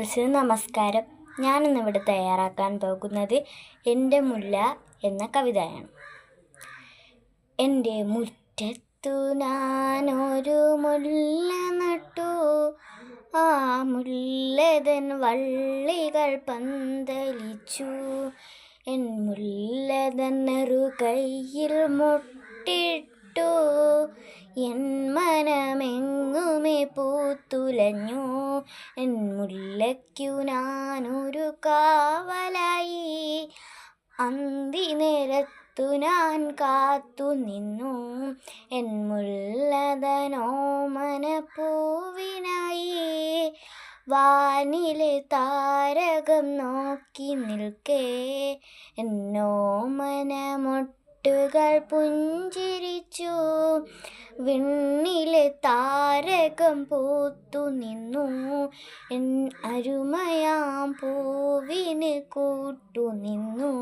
ഫ്രണ്ട്സിന് നമസ്കാരം. ഞാനിന്നിവിടെ തയ്യാറാക്കാൻ പോകുന്നത് എൻ്റെ മുല്ല എന്ന കവിതയാണ്. എൻ്റെ മുറ്റത്തു ഞാനൊരു മുല്ല നട്ടു, ആ മുല്ലതൻ വള്ളികൾ പന്തലിച്ചു. എൻ മുല്ലതൻ കയ്യിൽ മുട്ടിട്ടു, എൻ മനമെങ്ങുമേ പൂത്തുലഞ്ഞു. എൻ മുല്ലയ്ക്കു ഞാനൊരു കാവലായി, അന്തിനേരത്തു ഞാൻ കാത്തു നിന്നു. എൻ മുല്ലതനോമന പൂവിനായി, വാനിലെ താരകം നോക്കി നിൽക്കേ. എന്നോമന മൊട്ടുകൾ പുഞ്ചിരിച്ചു, വിണ്ണിലെ താരകം പൂത്തു നിന്നു. എൻ അരുമയാം പൂവിന് കൂട്ടു നിന്നു.